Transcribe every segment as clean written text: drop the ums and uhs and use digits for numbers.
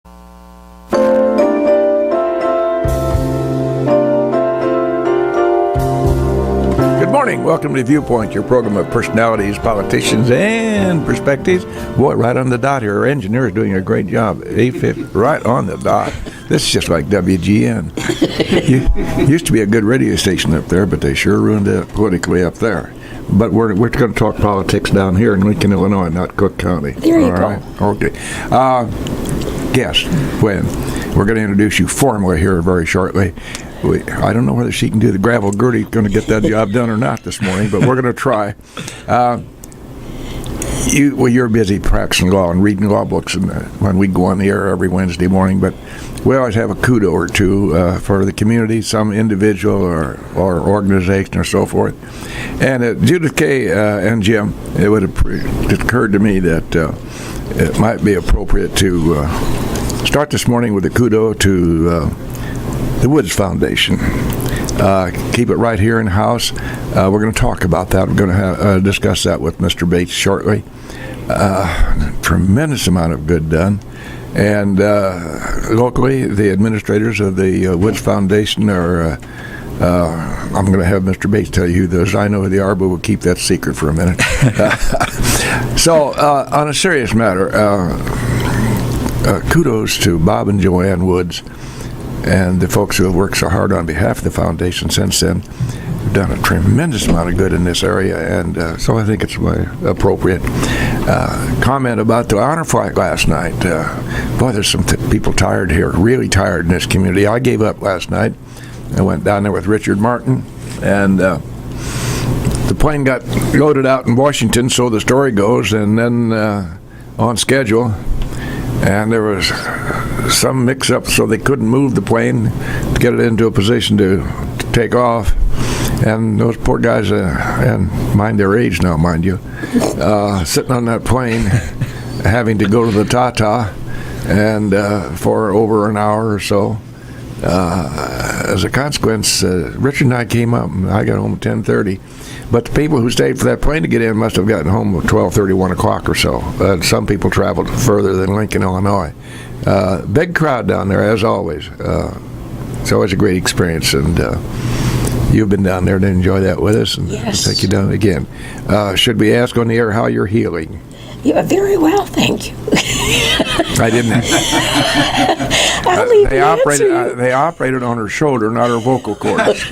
Good morning. Welcome to Viewpoint, your program of personalities, politicians, and perspectives. Boy, right on the dot here. Our engineer is doing a great job. 8:50, right on the dot. This is just like WGN. Used to be a good radio station up there, but they sure ruined it politically up there. But we're going to talk politics down here in Lincoln, Illinois, not Cook County. There you go. Okay. Guest, Gwen, we're going to introduce you formally here very shortly. I don't know whether she can do the gravel. Gertie's going to get that job done or not this morning, but we're going to try. You're busy practicing law and reading law books when we go on the air every Wednesday morning, but we always have a kudo or two for the community, some individual or organization or so forth. And Judith Kay and Jim, it occurred to me that it might be appropriate to start this morning with a kudo to the Woods Foundation. Keep it right here in house. We're going to talk about that. We're going to discuss that with Mr. Bates shortly. Tremendous amount of good done. And locally, the administrators of the Woods Foundation are, I'm going to have Mr. Bates tell you who those. I know who they are, but we'll keep that secret for a minute. So, on a serious matter, kudos to Bob and Joanne Woods and the folks who have worked so hard on behalf of the foundation since then. Have done a tremendous amount of good in this area, and so I think it's appropriate. Comment about the honor flight last night. Boy, there's some people tired here, really tired in this community. I gave up last night. I went down there with Richard Martin, and the plane got loaded out in Washington, so the story goes, and then on schedule. And there was some mix-up, so they couldn't move the plane to get it into a position to take off. And those poor guys, and mind their age now, mind you, sitting on that plane, having to go to the Tata, and for over an hour or so. As a consequence, Richard and I came up, and I got home at 10:30. But the people who stayed for that plane to get in must have gotten home at 12:30, 1 o'clock or so. Some people traveled further than Lincoln, Illinois. Big crowd down there, as always. It's always a great experience, and you've been down there to enjoy that with us, and yes. We'll take you down again. Should we ask on the air how you're healing? You are very well, thank you. I didn't. They operated on her shoulder, not her vocal cords.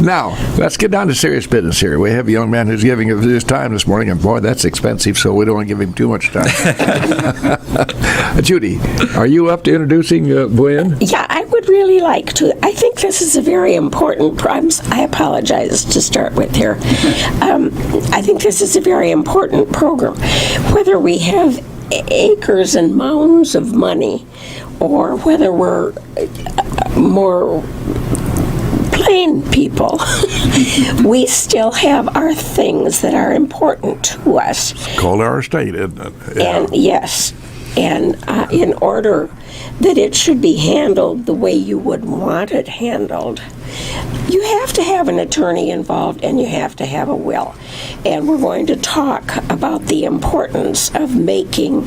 Now, let's get down to serious business here. We have a young man who's giving us his time this morning, and boy, that's expensive, so we don't want to give him too much time. Judy, are you up to introducing Gwen? Yeah, I would really like to. I think this is a very important I apologize to start with here. I think this is a very important program. Whether we have acres and mounds of money, or whether we're more plain people, we still have our things that are important to us. It's called our state, isn't it? Yeah. And yes, and in order that it should be handled the way you would want it handled, you have to have an attorney involved, and you have to have a will. And we're going to talk about the importance of making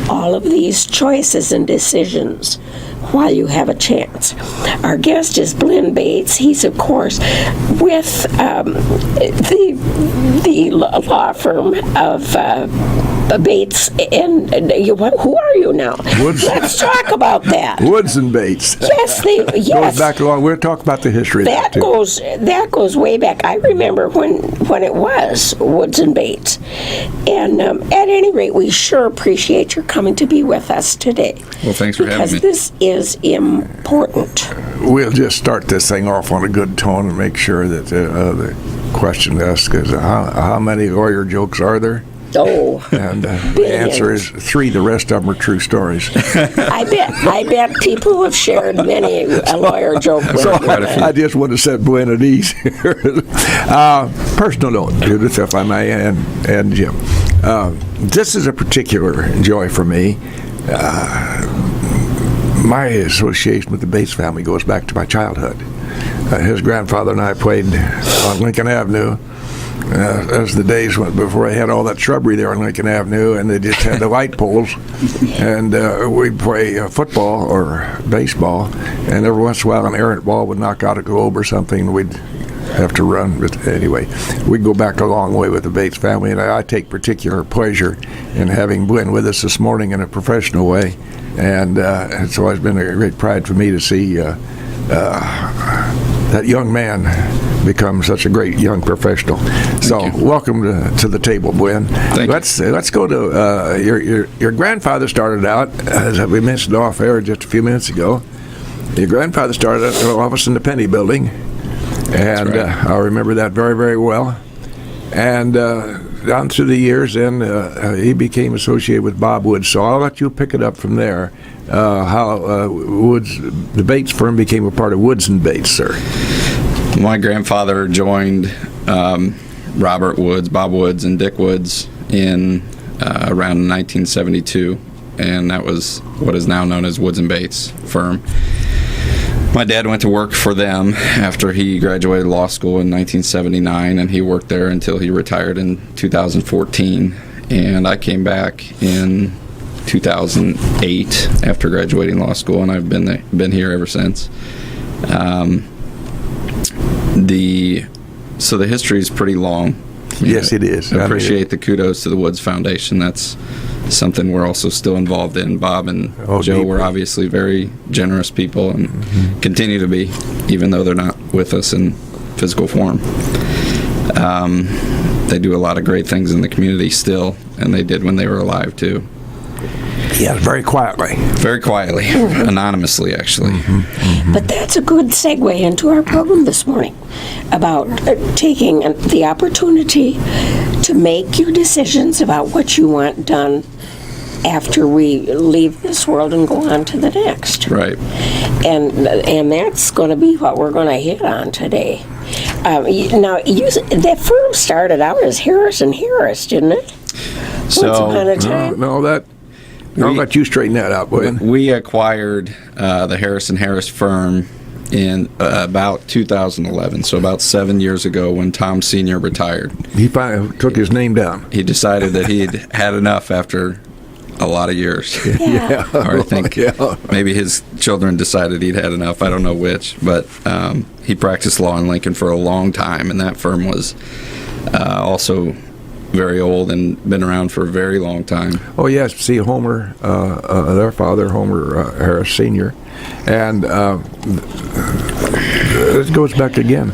all of these choices and decisions while you have a chance. Our guest is Blinn Bates. He's, of course, with the law firm of Bates. And who are you now? Woods. Let's talk about that. Woods and Bates. Yes, yes. Goes back along. We'll talk about the history of that too. That goes way back. I remember when it was Woods and Bates. And at any rate, we sure appreciate your coming to be with us today. Well, thanks for having me. Because this is important. We'll just start this thing off on a good tone and make sure that the question asked is how many lawyer jokes are there? Oh, and the answer is 3. The rest of them are true stories. I bet people have shared many a lawyer joke with So me. I just want to set Gwen at ease here. Personal note, Judith, if I may, and Jim. This is a particular joy for me. My association with the Bates family goes back to my childhood. His grandfather and I played on Lincoln Avenue as the days went before they had all that shrubbery there on Lincoln Avenue, and they just had the light poles, and we'd play football or baseball, and every once in a while an errant ball would knock out a globe or something, and we'd have to run. But anyway, we go back a long way with the Bates family, and I take particular pleasure in having Glenn with us this morning in a professional way, and it's always been a great pride for me to see that young man become such a great young professional. So welcome to the table, Glenn. Let's go to your grandfather started out, as we mentioned off air just a few minutes ago. Your grandfather started at an office in the Penny Building, and right. I remember that very, very well. And down through the years, then he became associated with Bob Woods. So I'll let you pick it up from there. How Woods, the Bates firm, became a part of Woods and Bates, sir. My grandfather joined Robert Woods, Bob Woods, and Dick Woods in around 1972, and that was what is now known as Woods and Bates firm. My dad went to work for them after he graduated law school in 1979, and he worked there until he retired in 2014. And I came back in 2008 after graduating law school, and I've been here ever since. So the history is pretty long. Yes, it is. I appreciate the kudos to the Woods Foundation. That's something we're also still involved in. Bob and Joe were obviously very generous people and continue to be, even though they're not with us in physical form. They do a lot of great things in the community still, and they did when they were alive too. Yeah, very quietly. Very quietly, anonymously, actually. But that's a good segue into our program this morning about taking the opportunity to make your decisions about what you want done after we leave this world and go on to the next. Right. And that's going to be what we're going to hit on today. Now, that firm started out as Harris and Harris, didn't it? Once upon a time. I'll let you straighten that out, boy. We acquired the Harris and Harris firm in about 2011, so about 7 years ago when Tom Sr. retired. He finally took his name down. He decided that he'd had enough after a lot of years. Yeah. Or I think maybe his children decided he'd had enough. I don't know which, but he practiced law in Lincoln for a long time, and that firm was also very old and been around for a very long time. Oh, yes. See, Homer, their father, Homer Harris Sr., and it goes back again,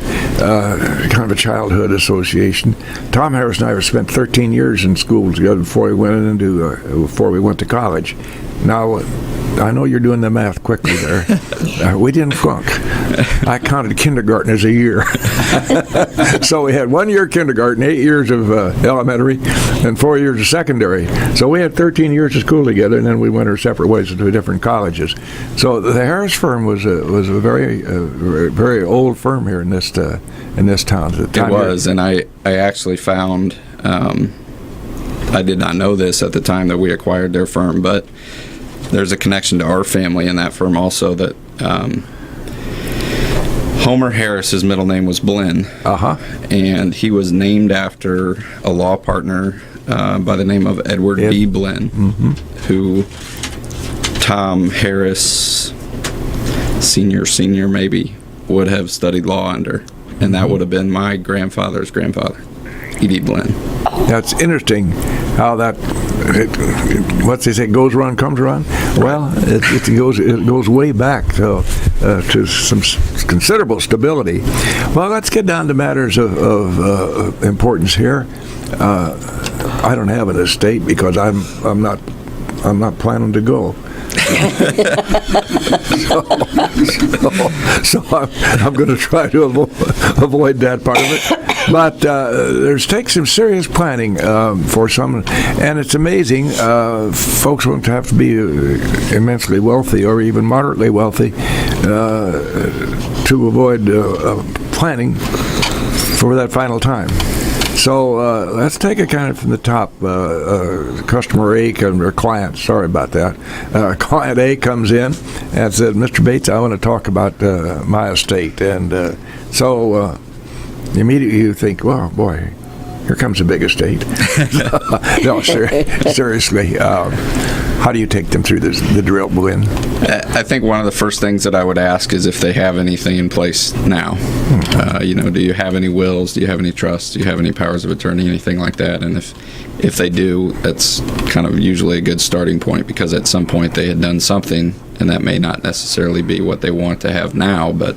kind of a childhood association. Tom Harris and I have spent 13 years in school together before we went to college. Now, I know you're doing the math quickly there. We didn't flunk. I counted kindergarten as a year. So we had 1 year kindergarten, 8 years of elementary, and 4 years of secondary. So we had 13 years of school together, and then we went our separate ways to different colleges. So the Harris firm was a very very old firm here in this town at the time. It was, and I actually found, I did not know this at the time that we acquired their firm, but there's a connection to our family in that firm also, that Homer Harris's middle name was Blinn, and he was named after a law partner by the name of Edward B. Blinn, who Tom Harris Senior maybe would have studied law under, and that would have been my grandfather's grandfather, E.D. Blinn. That's interesting how that, what they say, goes around, comes around. Well, it goes way back to some considerable stability. Well, let's get down to matters of importance here. I don't have an estate because I'm not planning to go. so I'm going to try to avoid that part of it. But there's takes some serious planning for some, and it's amazing. Folks won't have to be immensely wealthy or even moderately wealthy to avoid planning for that final time. So let's take it kind of from the top. Customer A or client, sorry about that. Client A comes in and said, "Mr. Bates, I want to talk about my estate." And so immediately you think, well, boy, Here comes a big estate. No, seriously. How do you take them through the drill, Glenn? I think one of the first things that I would ask is if they have anything in place now. Do you have any wills? Do you have any trusts? Do you have any powers of attorney? Anything like that? And if they do, that's kind of usually a good starting point, because at some point they had done something, and that may not necessarily be what they want to have now, but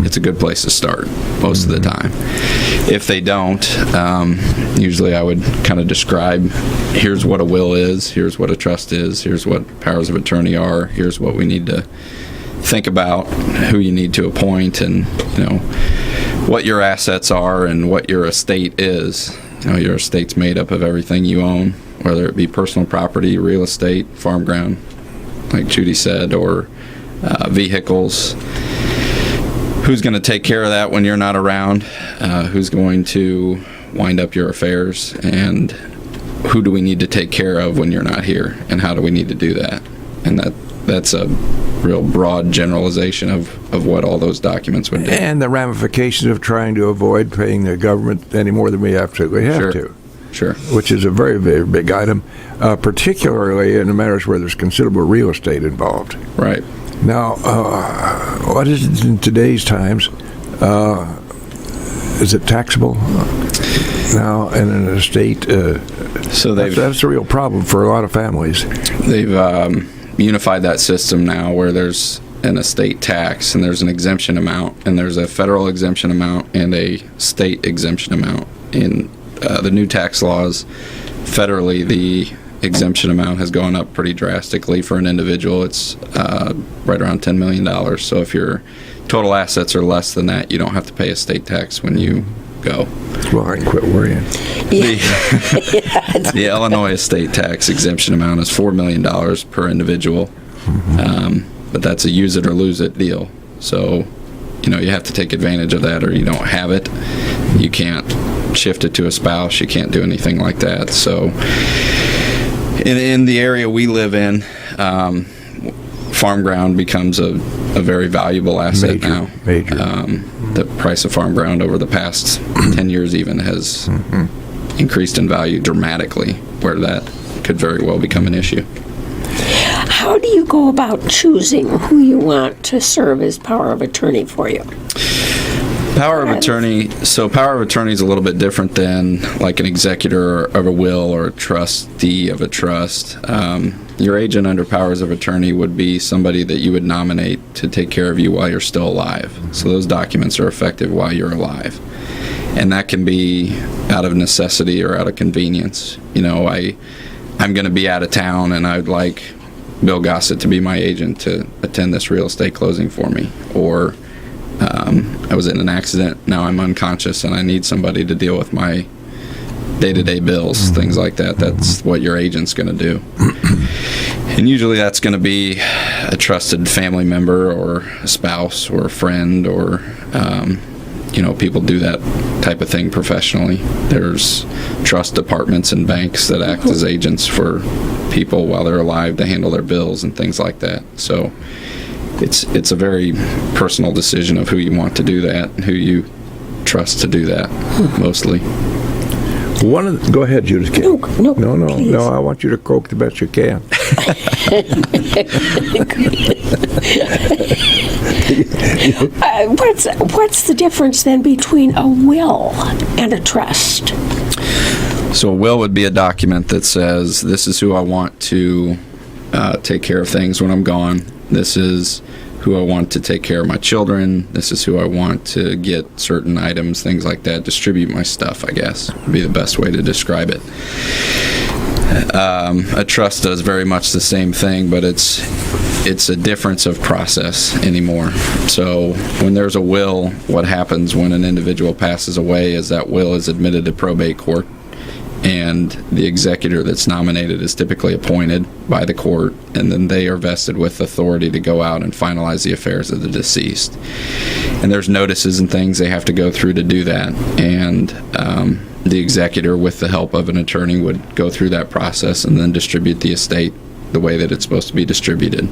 it's a good place to start most of the time. If they don't, usually I would kind of describe, here's what a will is, here's what a trust is, here's what powers of attorney are, here's what we need to think about, who you need to appoint, and what your assets are and what your estate is. Your estate's made up of everything you own, whether it be personal property, real estate, farm ground, like Judy said, or vehicles. Who's going to take care of that when you're not around? Who's going to wind up your affairs? And who do we need to take care of when you're not here? And how do we need to do that? And that's a real broad generalization of what all those documents would do. And the ramifications of trying to avoid paying the government any more than we absolutely have to. Sure. Which is a very, very big item, particularly in the matters where there's considerable real estate involved. Right. Now, what is it in today's times? Is it taxable now in an estate? So that's a real problem for a lot of families. They've unified that system now, where there's an estate tax, and there's an exemption amount, and there's a federal exemption amount and a state exemption amount. In the new tax laws, federally, the exemption amount has gone up pretty drastically. For an individual, it's right around $10 million. So if your total assets are less than that, you don't have to pay a state tax when you go. Well, I can quit worrying. The Illinois estate tax exemption amount is $4 million per individual, but that's a use it or lose it deal. So, you have to take advantage of that, or you don't have it. You can't shift it to a spouse. You can't do anything like that. So, in the area we live in, farm ground becomes a very valuable asset now. Major. The price of farm ground over the past 10 years even has increased in value dramatically, where that could very well become an issue. How do you go about choosing who you want to serve as power of attorney for you? Power of attorney is a little bit different than like an executor of a will or a trustee of a trust. Your agent under powers of attorney would be somebody that you would nominate to take care of you while you're still alive. So those documents are effective while you're alive. And that can be out of necessity or out of convenience. I'm going to be out of town, and I'd like Bill Gossett to be my agent to attend this real estate closing for me. Or I was in an accident, now I'm unconscious, and I need somebody to deal with my day-to-day bills, things like that. That's what your agent's going to do. And usually that's going to be a trusted family member or a spouse or a friend, or people do that type of thing professionally. There's trust departments and banks that act as agents for people while they're alive to handle their bills and things like that. So it's a very personal decision of who you want to do that and who you trust to do that, mostly. Go ahead, Judith. No, I want you to croak the best you can. What's the difference then between a will and a trust? So a will would be a document that says, this is who I want to take care of things when I'm gone. This is who I want to take care of my children. This is who I want to get certain items, things like that. Distribute my stuff, I guess, would be the best way to describe it. A trust does very much the same thing, but it's a difference of process anymore. So when there's a will, what happens when an individual passes away is that will is admitted to probate court, and the executor that's nominated is typically appointed by the court, and then they are vested with authority to go out and finalize the affairs of the deceased. And there's notices and things they have to go through to do that, and the executor, with the help of an attorney, would go through that process and then distribute the estate the way that it's supposed to be distributed.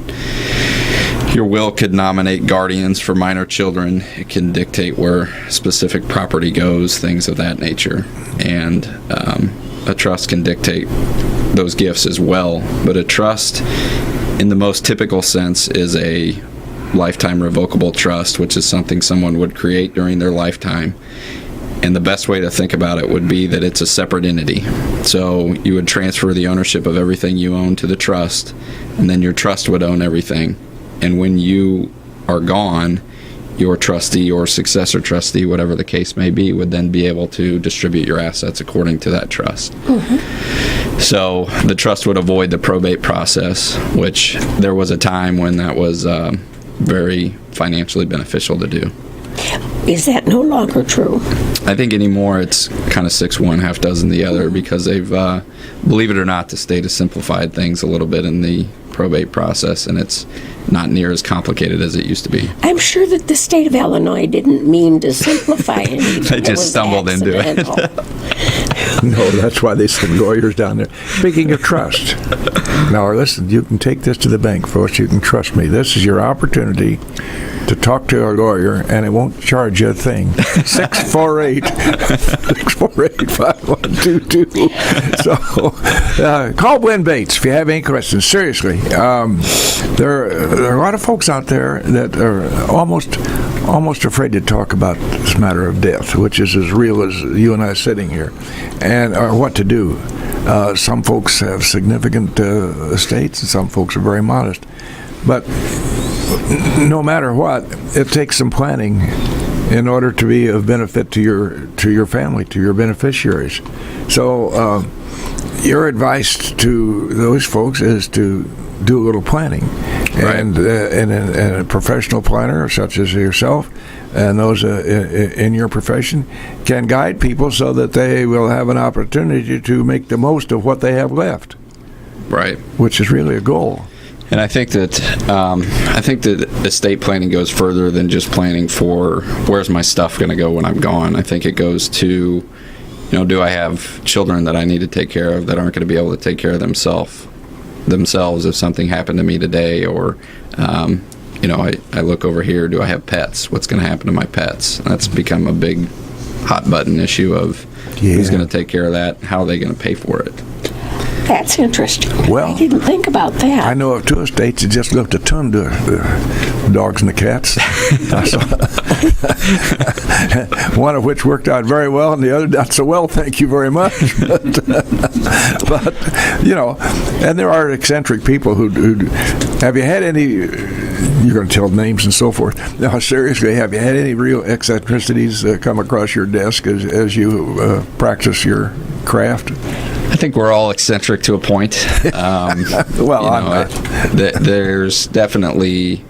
Your will could nominate guardians for minor children. It can dictate where specific property goes, things of that nature. And a trust can dictate those gifts as well. But a trust, in the most typical sense, is a lifetime revocable trust, which is something someone would create during their lifetime. And the best way to think about it would be that it's a separate entity. So you would transfer the ownership of everything you own to the trust, and then your trust would own everything. And when you are gone, your trustee or successor trustee, whatever the case may be, would then be able to distribute your assets according to that trust. So the trust would avoid the probate process, which there was a time when that was very financially beneficial to do. Is that no longer true? I think anymore it's kind of 6 one, half dozen the other, because they've, believe it or not, the state has simplified things a little bit in the probate process, and it's not near as complicated as it used to be. I'm sure that the state of Illinois didn't mean to simplify anything. They just stumbled into it. No, that's why they send lawyers down there. Speaking of trust, now listen, you can take this to the bank, folks. You can trust me. This is your opportunity to talk to a lawyer, and it won't charge you a thing. 648-5122. So, call Gwen Bates if you have any questions. Seriously, there are a lot of folks out there that are almost afraid to talk about this matter of death, which is as real as you and I sitting here, and what to do. Some folks have significant estates, and some folks are very modest. But no matter what, it takes some planning in order to be of benefit to your family, to your beneficiaries. So your advice to those folks is to do a little planning. Right. And a professional planner such as yourself and those in your profession can guide people so that they will have an opportunity to make the most of what they have left. Right. Which is really a goal. And I think that estate planning goes further than just planning for where's my stuff going to go when I'm gone. I think it goes to, do I have children that I need to take care of that aren't going to be able to take care of themselves if something happened to me today, or I look over here, do I have pets? What's going to happen to my pets? That's become a big hot button issue of who's going to take care of that, how are they going to pay for it? That's interesting. Well, I didn't think about that. I know of 2 estates that just left a ton to the dogs and the cats. One of which worked out very well, and the other not so well. Thank you very much. But and there are eccentric people who have you had any? You're going to tell names and so forth. Now, seriously, have you had any real eccentricities come across your desk as you practice your craft? I think we're all eccentric to a point. Well, there's definitely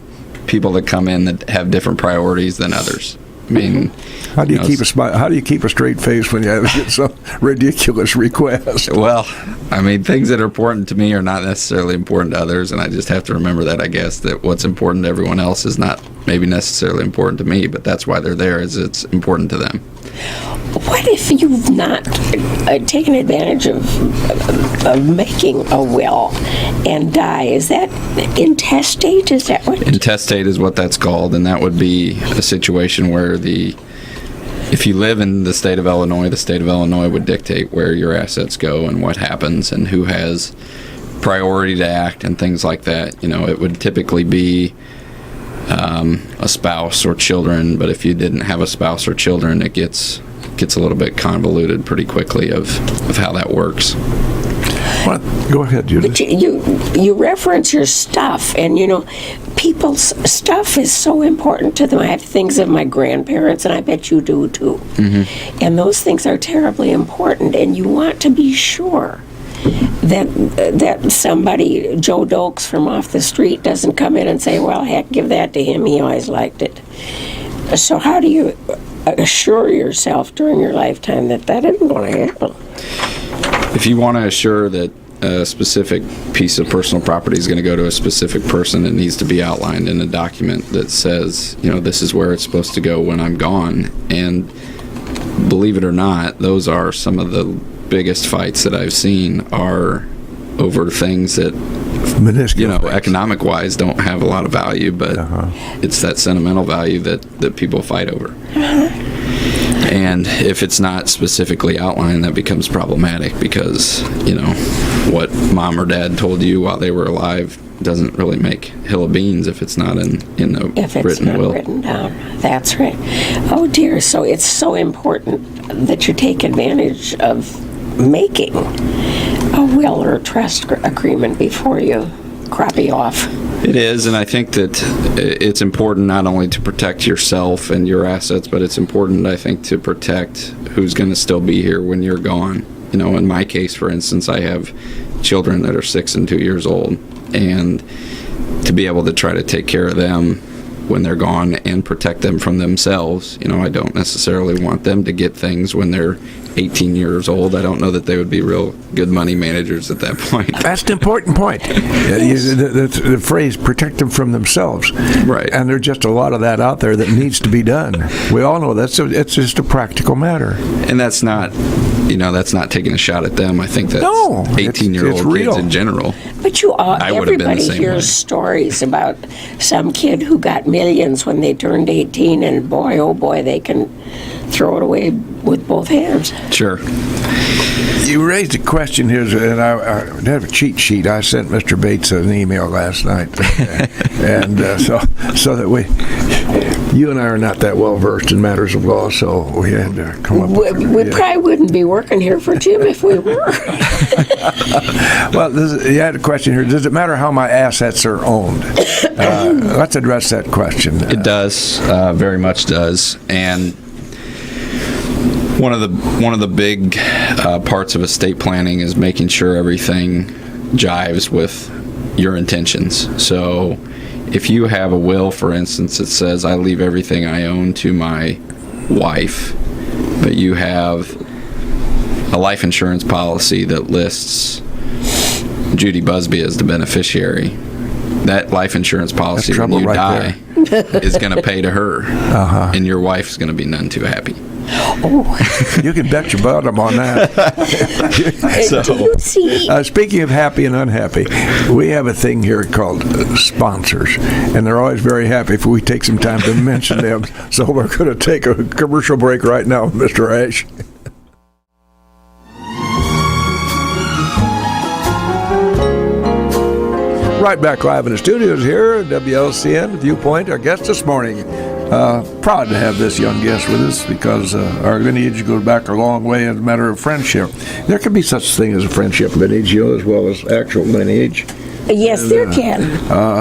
people that come in that have different priorities than others. I mean, how do you keep a smile? How do you keep a straight face when you get some ridiculous request? Well, I mean, things that are important to me are not necessarily important to others, and I just have to remember that. I guess that what's important to everyone else is not maybe necessarily important to me, but that's why they're there. Is it's important to them. What if you've not taken advantage of making a will and die? Is that intestate? Is that what? Intestate is what that's called, and that would be a situation where if you live in the state of Illinois would dictate where your assets go and what happens and who has priority to act and things like that. It would typically be a spouse or children, but if you didn't have a spouse or children, it gets a little bit convoluted pretty quickly of how that works. Go ahead, Judith. But you reference your stuff, and people's stuff is so important to them. I have things of my grandparents, and I bet you do too. Mm-hmm. And those things are terribly important, and you want to be sure that somebody, Joe Dokes from off the street, doesn't come in and say, well, heck, give that to him, he always liked it. So how do you assure yourself during your lifetime that isn't going to happen? If you want to assure that a specific piece of personal property is going to go to a specific person, it needs to be outlined in a document that says, this is where it's supposed to go when I'm gone. And believe it or not, those are some of the biggest fights that I've seen are over things that minuscule things. economic wise don't have a lot of value, but it's that sentimental value that people fight over. And if it's not specifically outlined, that becomes problematic because, what mom or dad told you while they were alive doesn't really make hill of beans if it's not in the If it's written not will. written down. That's right. Oh dear, so it's so important that you take advantage of making a will or trust agreement before you crappie off. It is, and I think that it's important not only to protect yourself and your assets, but it's important, I think, to protect who's going to still be here when you're gone. In my case, for instance, I have children that are 6 and 2 years old, and to be able to try to take care of them when they're gone and protect them from themselves. I don't necessarily want them to get things when they're 18 years old. I don't know that they would be real good money managers at that point. That's the important point. The phrase "protect them from themselves," Right. And there's just a lot of that out there that needs to be done. We all know it's just a practical matter. And that's not taking a shot at them. I think that's No, it's 18-year-old real. kids in general. But I would have been the everybody same hears way. stories about some kid who got millions when they turned 18, and boy, oh boy, they can throw it away with both hands. Sure. You raised a question here, and I have a cheat sheet. I sent Mr. Bates an email last night, and so that you and I are not that well versed in matters of law, so we had to come up with We probably wouldn't be working here for Jim if we were. Well, you had a question here. Does it matter how my assets are owned? Let's address that question. It does, very much does. And one of the big parts of estate planning is making sure everything jives with your intentions. So if you have a will, for instance, that says I leave everything I own to my wife, but you have a life insurance policy that lists Judy Busby as the beneficiary, that life insurance policy, That's when trouble you right die, is going to pay to her, and your wife's going to be none too happy. You can bet your bottom on that. Do you see? Speaking of happy and unhappy, we have a thing here called sponsors, and they're always very happy if we take some time to mention them. So we're going to take a commercial break right now, Mr. Ash. Right back live in the studios here at WLCN Viewpoint. Our guest this morning, proud to have this young guest with us because our lineage goes back a long way as a matter of friendship. There can be such a thing as a friendship lineage, as well as actual lineage. Yes, there can.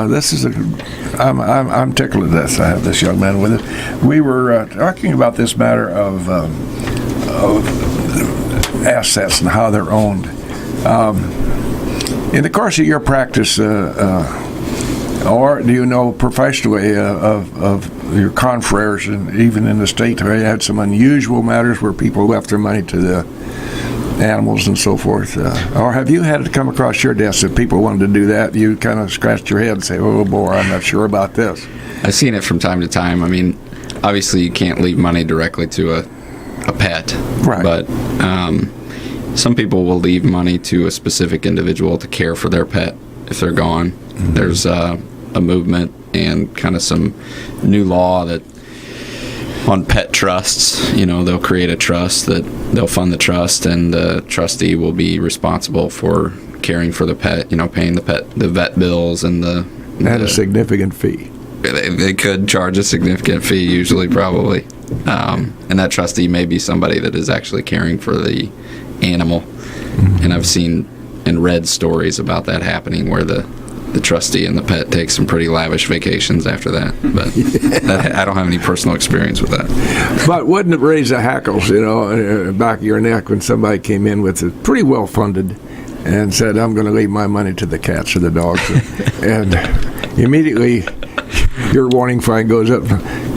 This is I'm tickled to death. I have this young man with us. We were talking about this matter of assets and how they're owned. In the course of your practice, or do you know professionally of your confreres, and even in the state, they had some unusual matters where people left their money to the animals and so forth? Or have you had to come across your desk that people wanted to do that? You kind of scratched your head and say, "Oh boy, I'm not sure about this." I've seen it from time to time. I mean, obviously you can't leave money directly to a pet, Right. But some people will leave money to a specific individual to care for their pet if they're gone. Mm-hmm. There's a movement and kind of some new law that on pet trusts, they'll create a trust that they'll fund the trust, and the trustee will be responsible for caring for the pet, paying the vet bills and a significant fee. They could charge a significant fee, usually, probably. And that trustee may be somebody that is actually caring for the animal. Mm-hmm. And I've seen and read stories about that happening where the trustee and the pet take some pretty lavish vacations after that. But I don't have any personal experience with that. But wouldn't it raise the hackles, back of your neck when somebody came in with it pretty well funded and said, "I'm going to leave my money to the cats or the dogs," and immediately your warning sign goes up.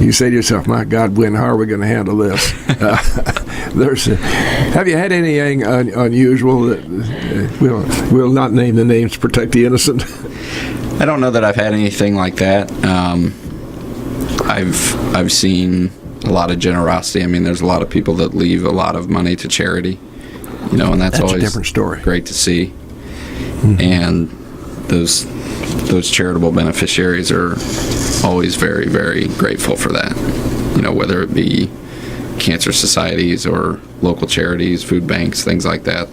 You say to yourself, "My God, Gwen, how are we going to handle this?" Have you had anything unusual that we'll not name the names to protect the innocent? I don't know that I've had anything like that. I've seen a lot of generosity. I mean, there's a lot of people that leave a lot of money to charity, and that's always a different story. Great to see. Mm-hmm. And those charitable beneficiaries are always very, very grateful for that. Whether it be cancer societies or local charities, food banks, things like that.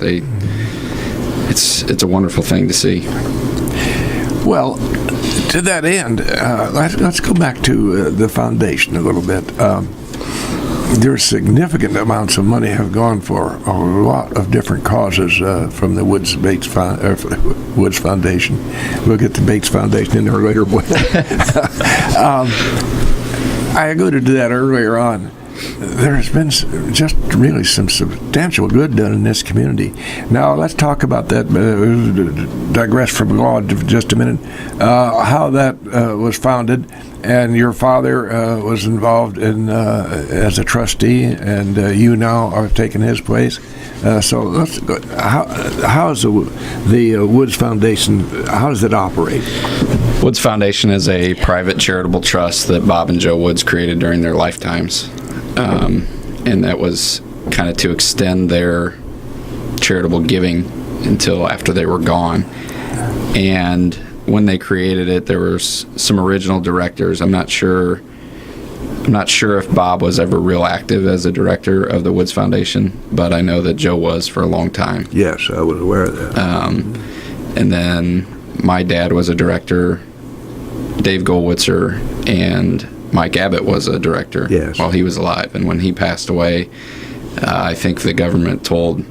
It's a wonderful thing to see. Well, to that end, let's go back to the foundation a little bit. There's significant amounts of money have gone for a lot of different causes from the Woods Foundation. We'll get the Bates Foundation in there later, boy. I alluded to that earlier on. There has been just really some substantial good done in this community. Now, let's talk about that, digress from law just a minute, how that was founded, and your father was involved in as a trustee, and you now are taking his place. So let's go. How is the Woods Foundation, how does it operate? Woods Foundation is a private charitable trust that Bob and Joe Woods created during their lifetimes. And that was kind of to extend their charitable giving until after they were gone. And when they created it, there were some original directors. I'm not sure if Bob was ever real active as a director of the Woods Foundation, but I know that Joe was for a long time. Yes, I was aware of that. And then my dad was a director, Dave Goldwitzer, and Mike Abbott was a director while he was alive. And when he passed away, I think the government told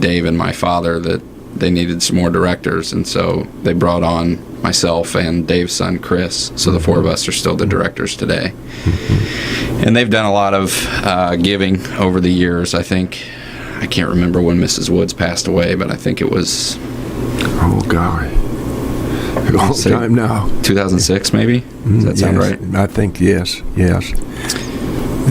Dave and my father that they needed some more directors, and so they brought on myself and Dave's son Chris. So the four of us are still the directors today. And they've done a lot of giving over the years. I can't remember when Mrs. Woods passed away, but I think it was, oh golly, a long time now. 2006 maybe? Does that sound right? I think yes.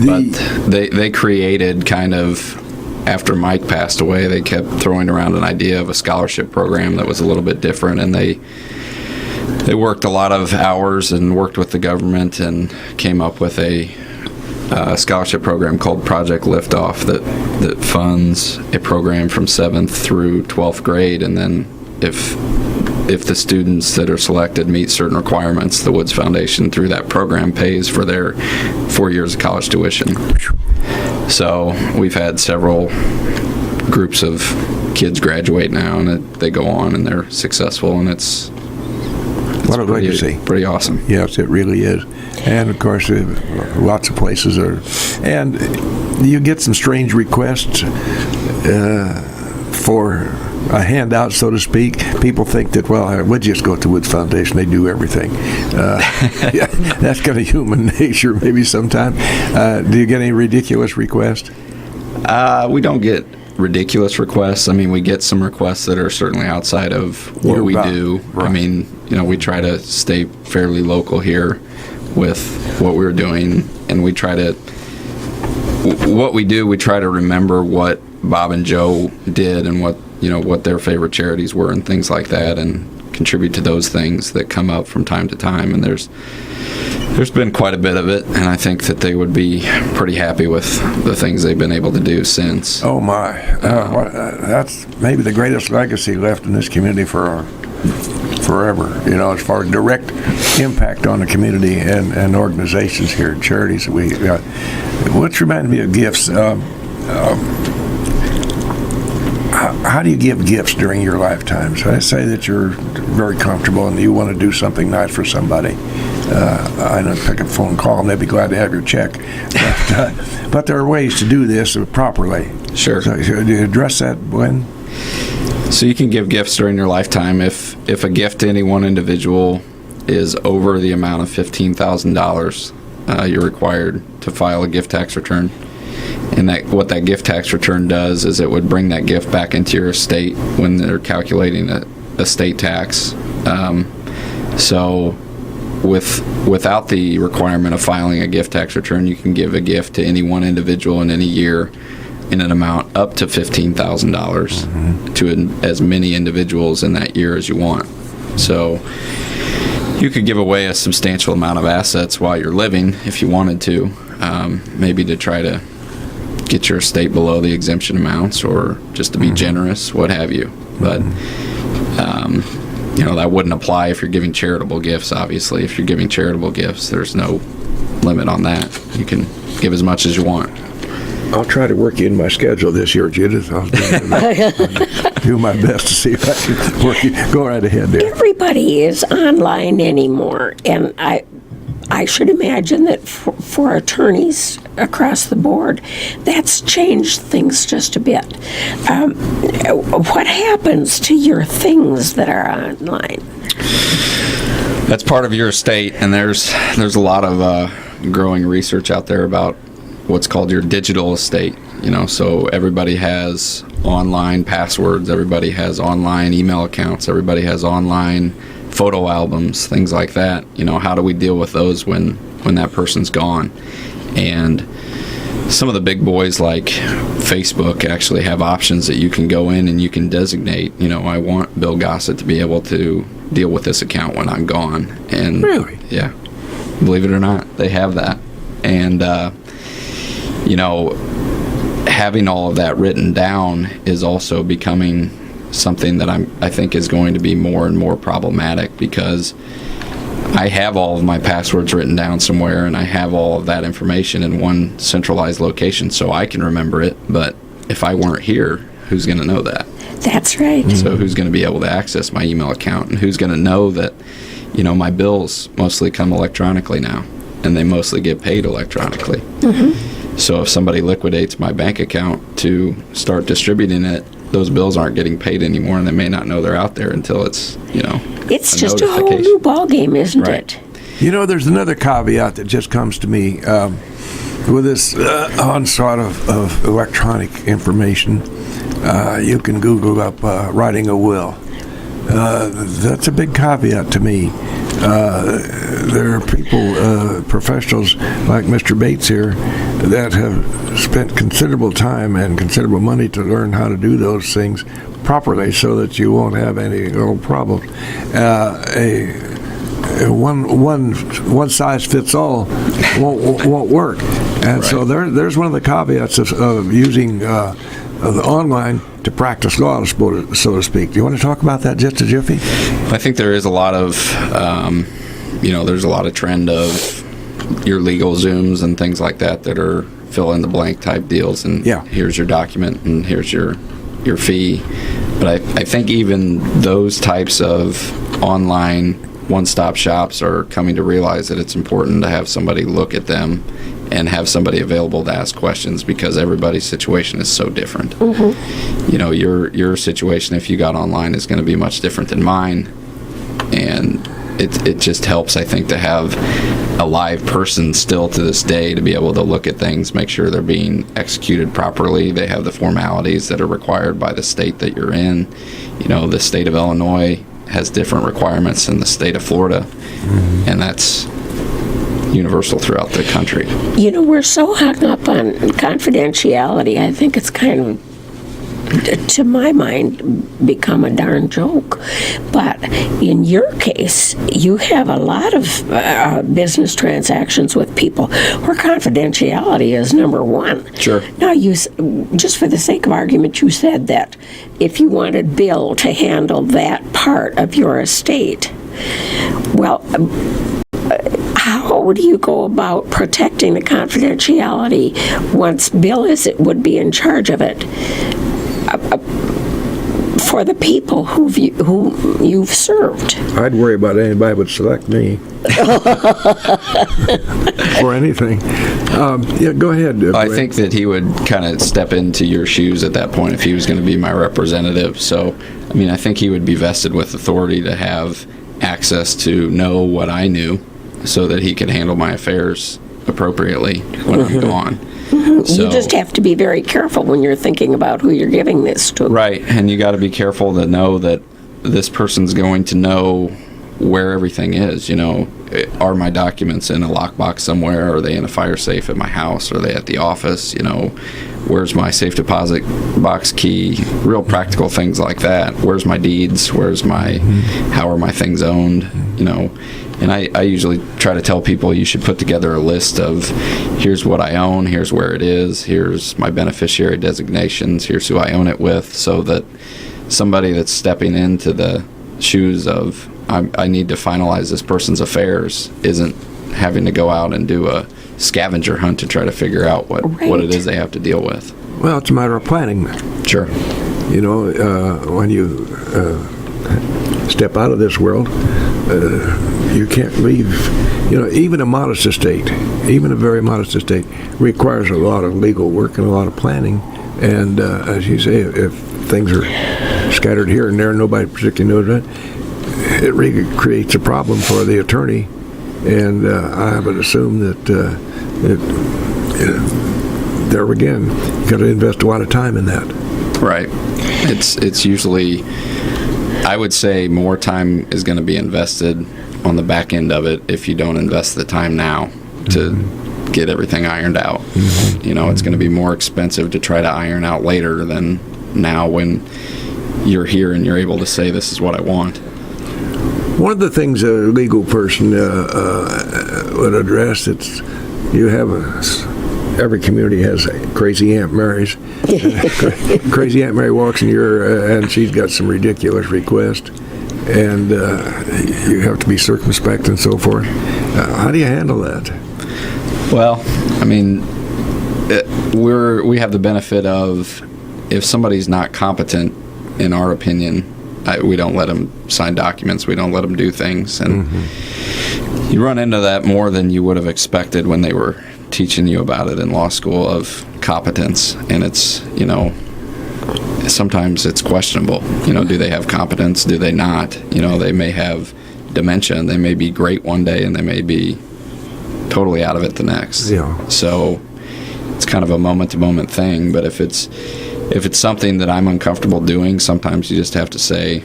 But they created kind of, after Mike passed away, they kept throwing around an idea of a scholarship program that was a little bit different, and they worked a lot of hours and worked with the government and came up with a scholarship program called Project Liftoff that funds a program from 7th through 12th grade, and then if the students that are selected meet certain requirements, the Woods Foundation, through that program, pays for their 4 years of college tuition. So we've had several groups of kids graduate now, and they go on and they're successful, and it's what a legacy. Pretty awesome. Yes, it really is. And of course, lots of places are, and you get some strange requests for a handout, so to speak. People think that, well, we'll just go to Woods Foundation, they do everything. Yeah, that's kind of human nature maybe sometimes. Do you get any ridiculous requests? We don't get ridiculous requests. I mean, we get some requests that are certainly outside of what we do. Right. I mean, we try to stay fairly local here with what we're doing, and we try to remember what Bob and Joe did and what their favorite charities were and things like that, and contribute to those things that come up from time to time. And there's been quite a bit of it, and I think that they would be pretty happy with the things they've been able to do since. Oh my, that's maybe the greatest legacy left in this community for forever, as far as direct impact on the community and organizations here, charities that we got. What's reminded me of gifts? How do you give gifts during your lifetime? So I say that you're very comfortable and you want to do something nice for somebody. I don't pick up a phone call and they'd be glad to have your check. But there are ways to do this properly. Sure. So do you address that, Glenn? So you can give gifts during your lifetime. If a gift to any one individual is over the amount of $15,000, you're required to file a gift tax return. And what that gift tax return does is it would bring that gift back into your estate when they're calculating a estate tax. So without the requirement of filing a gift tax return, you can give a gift to any one individual in any year in an amount up to $15,000 to as many individuals in that year as you want. So you could give away a substantial amount of assets while you're living if you wanted to, maybe to try to get your estate below the exemption amounts, or just to be generous, what have you. But that wouldn't apply if you're giving charitable gifts, obviously. If you're giving charitable gifts, there's no limit on that. You can give as much as you want. I'll try to work you in my schedule this year, Judith. I'll do my best to see if I can work you. Go right ahead there. Everybody is online anymore, and I should imagine that for attorneys across the board, that's changed things just a bit. What happens to your things that are online? That's part of your estate, and there's a lot of growing research out there about what's called your digital estate. So everybody has online passwords, everybody has online email accounts, everybody has online photo albums, things like that. How do we deal with those when that person's gone? And some of the big boys like Facebook actually have options that you can go in and you can designate, I want Bill Gossett to be able to deal with this account when I'm gone. And Really? Yeah. Believe it or not, they have that. And having all of that written down is also becoming something that I think is going to be more and more problematic, because I have all of my passwords written down somewhere, and I have all of that information in one centralized location so I can remember it. But if I weren't here, who's going to know that? That's right. So who's going to be able to access my email account, and who's going to know that, my bills mostly come electronically now, and they mostly get paid electronically. So if somebody liquidates my bank account to start distributing it, those bills aren't getting paid anymore, and they may not know they're out there until it's, It's just a whole new ballgame, isn't Right. it? There's another caveat that just comes to me with this onslaught of electronic information. You can Google up writing a will. That's a big caveat to me. There are people, professionals like Mr. Bates here, that have spent considerable time and considerable money to learn how to do those things properly so that you won't have any problems. One size fits all won't work. And so there's one of the caveats of using the online to practice law, so to speak. Do you want to talk about that just a jiffy? I think there is a lot of, there's a lot of trend of your legal Zooms and things like that are fill in the blank type deals, and here's your document and here's your fee. But I think even those types of online one-stop shops are coming to realize that it's important to have somebody look at them and have somebody available to ask questions, because everybody's situation is so different. Your situation, if you got online, is going to be much different than mine, and it just helps, I think, to have a live person still to this day to be able to look at things, make sure they're being executed properly, they have the formalities that are required by the state that you're in. The state of Illinois has different requirements than the state of Florida, and that's universal throughout the country. We're so hung up on confidentiality. I think it's kind of, to my mind, become a darn joke. But in your case, you have a lot of business transactions with people where confidentiality is number one. Sure. Now, just for the sake of argument, you said that if you wanted Bill to handle that part of your estate, well, how do you go about protecting the confidentiality once Bill would be in charge of it for the people whom you've served? I'd worry about anybody would select me. Or anything. Go ahead. I think that he would kind of step into your shoes at that point if he was going to be my representative. So, I think he would be vested with authority to have access to know what I knew, so that he could handle my affairs appropriately when I'm gone. So, you just have to be very careful when you're thinking about who you're giving this to. Right, and you got to be careful to know that this person's going to know where everything is. Are my documents in a lockbox somewhere? Are they in a fire safe at my house? Are they at the office? Where's my safe deposit box key? Real practical things like that. Where's my deeds? How are my things owned? And I usually try to tell people you should put together a list of, here's what I own, here's where it is, here's my beneficiary designations, here's who I own it with, so that somebody that's stepping into the shoes of I need to finalize this person's affairs isn't having to go out and do a scavenger hunt to try to figure out what it is they have to deal with. Well, it's a matter of planning. Sure. You know, when you step out of this world, you can't leave. You know, even a modest estate, even a very modest estate, requires a lot of legal work and a lot of planning. And as you say, if things are scattered here and there, nobody particularly knows that, it really creates a problem for the attorney. And I would assume that there again, you got to invest a lot of time in that. Right. It's usually, I would say, more time is going to be invested on the back end of it if you don't invest the time now to get everything ironed out. You know, it's going to be more expensive to try to iron out later than now when you're here and you're able to say, this is what I want. One of the things a legal person would address, it's you have every community has crazy Aunt Mary's. Crazy Aunt Mary walks in here and she's got some ridiculous request, and you have to be circumspect and so forth. How do you handle that? Well, I mean, we have the benefit of if somebody's not competent, in our opinion, we don't let them sign documents. We don't let them do things. And you run into that more than you would have expected when they were teaching you about it in law school of competence. And it's, you know, sometimes it's questionable. You know, do they have competence? Do they not? You know, they may have dementia and they may be great one day and they may be totally out of it the next. Yeah. So it's kind of a moment-to-moment thing. But if it's something that I'm uncomfortable doing, sometimes you just have to say,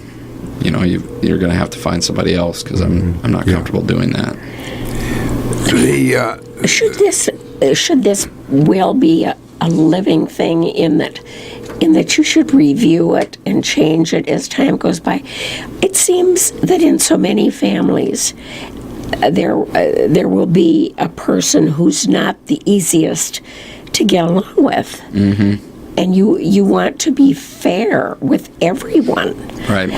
you know, you're going to have to find somebody else because I'm not comfortable doing that. Should this will be a living thing in that you should review it and change it as time goes by? It seems that in so many families, there will be a person who's not the easiest to get along with. Mm-hmm. And you want to be fair with everyone. Right.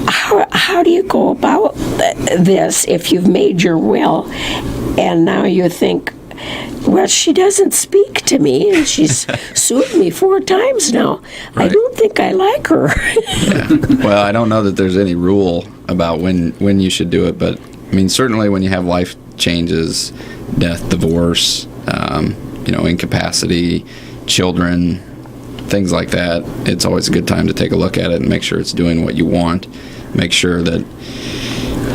How do you go about this if you've made your will and now you think, well, she doesn't speak to me and she's sued me 4 times now. Right. I don't think I like her. Yeah. Well, I don't know that there's any rule about when you should do it, but I mean, certainly when you have life changes, death, divorce, you know, incapacity, children, things like that, it's always a good time to take a look at it and make sure it's doing what you want. Make sure that,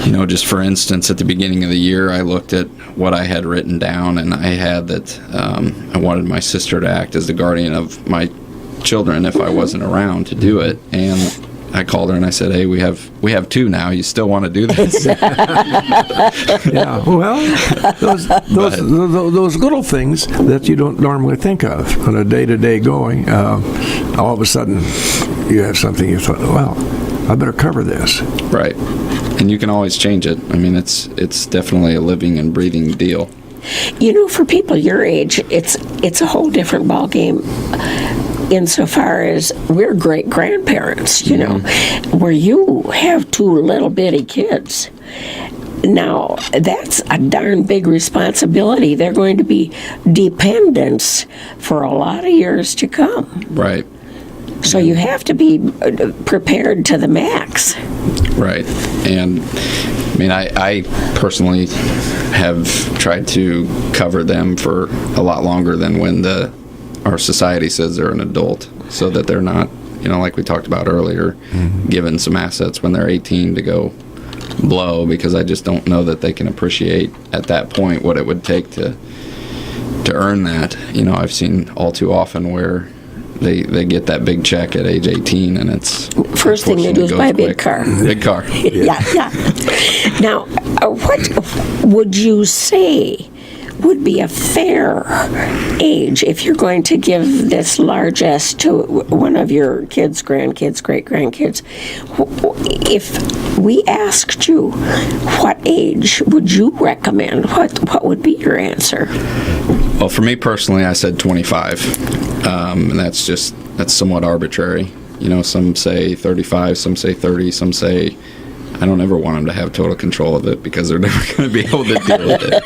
you know, just for instance, at the beginning of the year, I looked at what I had written down, and I had that I wanted my sister to act as the guardian of my children if I wasn't around to do it. And I called her and I said, "Hey, we have 2 now. You still want to do this?" Yeah. Well, those little things that you don't normally think of on a day-to-day going, all of a sudden you have something you thought, well, I better cover this. Right. And you can always change it. I mean, it's definitely a living and breathing deal. You know, for people your age, it's a whole different ballgame. Insofar as we're great-grandparents, you know, where you have 2 little bitty kids. Now, that's a darn big responsibility. They're going to be dependents for a lot of years to come. Right. So you have to be prepared to the max. Right. And, I mean, I personally have tried to cover them for a lot longer than when our society says they're an adult, so that they're not, you know, like we talked about earlier, given some assets when they're 18 to go blow, because I just don't know that they can appreciate at that point what it would take to earn that. You know, I've seen all too often where they get that big check at age 18 and it's first thing they do is buy a big car. Big car. Yeah. Now, what would you say would be a fair age if you're going to give this largesse to one of your kids, grandkids, great-grandkids? If we asked you, what age would you recommend? What would be your answer? Well, for me personally, I said 25, and that's somewhat arbitrary. Some say 35, some say 30, some say I don't ever want them to have total control of it because they're never going to be able to deal with it.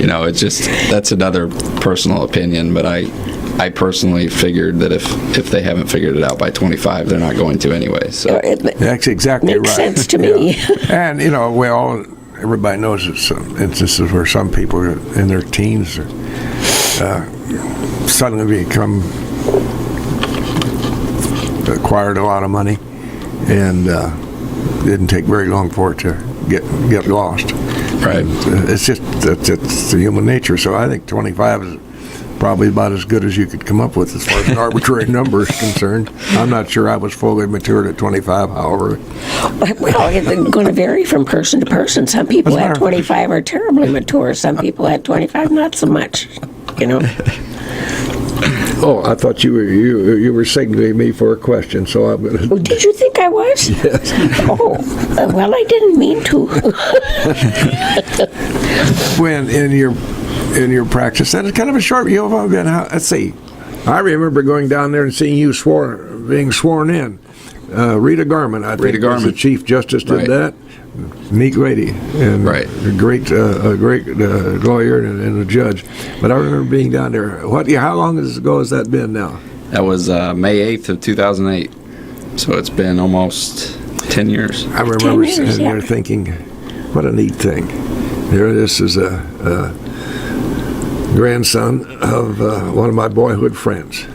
It's just, that's another personal opinion, but I personally figured that if they haven't figured it out by 25, they're not going to anyway. So That's exactly right. Makes sense to me. Yeah. And, everybody knows this is where some people in their teens suddenly acquired a lot of money, and didn't take very long for it to get lost. Right. It's the human nature. So I think 25 is probably about as good as you could come up with as far as an arbitrary number is concerned. I'm not sure I was fully matured at 25, however. Well, it's going to vary from person to person. Some people at 25 are terribly mature. Some people at 25, not so much. Oh, I thought you were signaling me for a question, so I'm going to... Oh, did you think I was? Yes. Oh, well, I didn't mean to. When in your practice, and it's kind of a short view of let's see. I remember going down there and seeing you being sworn in. Rita Garman, I think, was the Chief Justice, did that. Neat lady, and a great lawyer and a judge. But I remember being down there. How long ago has that been now? that was May 8th of 2008. So it's been almost 10 years. I remember sitting there thinking, what a neat thing. Here this is a grandson of one of my boyhood friends.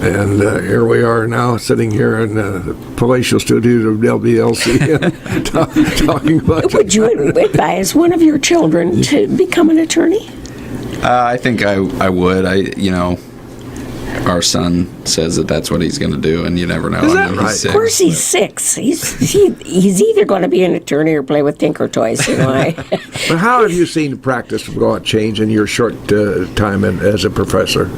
And here we are now sitting here in the palatial studios of WLC talking about... Would you advise one of your children to become an attorney? I think I would. Our son says that that's what he's going to do, and you never know. Is that right? Of course, he's 6. He's either going to be an attorney or play with Tinker Toys. But how have you seen practice law change in your short time as a professor?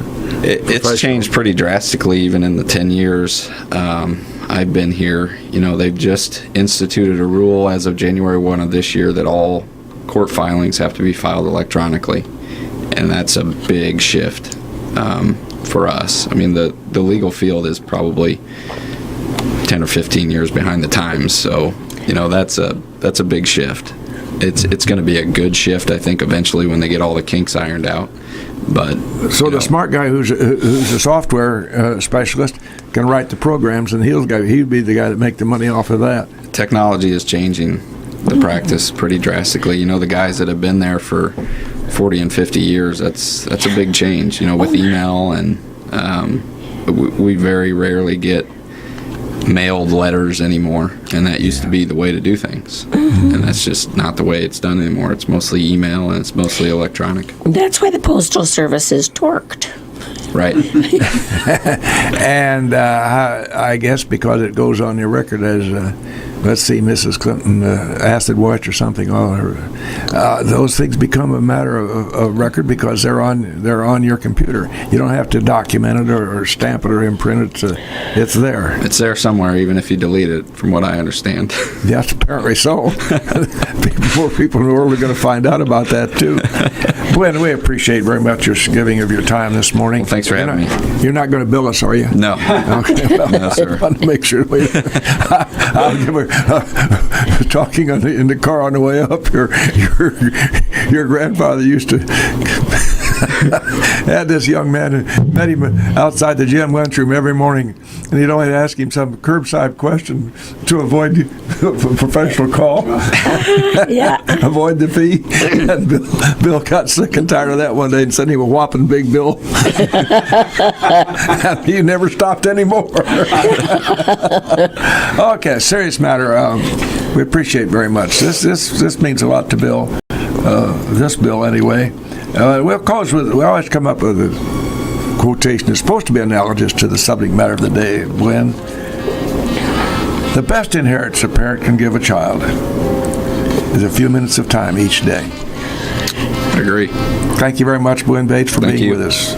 It's changed pretty drastically, even in the 10 years I've been here. They've just instituted a rule as of January 1 of this year that all court filings have to be filed electronically, and that's a big shift for us. I mean, the legal field is probably 10 or 15 years behind the times, so that's a big shift. It's going to be a good shift, I think, eventually when they get all the kinks ironed out. But so the smart guy who's a software specialist can write the programs, and he'd be the guy that make the money off of that. Technology is changing the practice pretty drastically. The guys that have been there for 40 and 50 years, that's a big change. With email, and we very rarely get mailed letters anymore, and that used to be the way to do things. And that's just not the way it's done anymore. It's mostly email, and it's mostly electronic. That's why the Postal Service is torqued. Right. And I guess because it goes on your record as, let's see, Mrs. Clinton, acid wash or something, those things become a matter of record because they're on your computer. You don't have to document it or stamp it or imprint it. It's there. It's there somewhere, even if you delete it, from what I understand. Yes, apparently so. More people in the world are going to find out about that, too. Glenn, we appreciate very much your giving of your time this morning. Well, thanks for having me. You're not going to bill us, are you? No. Okay. Well, No, sir. I want to make sure. I'll give talking in the car on the way up. Your grandfather used to had this young man who met him outside the gym lunchroom every morning, and he'd only ask him some curbside question to avoid a professional call. Yeah. Avoid the fee. And Bill got sick and tired of that one day and sent him a whopping big bill. And he never stopped anymore. Okay, serious matter. We appreciate very much. This means a lot to Bill. This bill, anyway. We always come up with a quotation that's supposed to be analogous to the subject matter of the day, Glenn. The best inheritance a parent can give a child is a few minutes of time each day. I agree. Thank you very much, Glenn Bates, for being with us.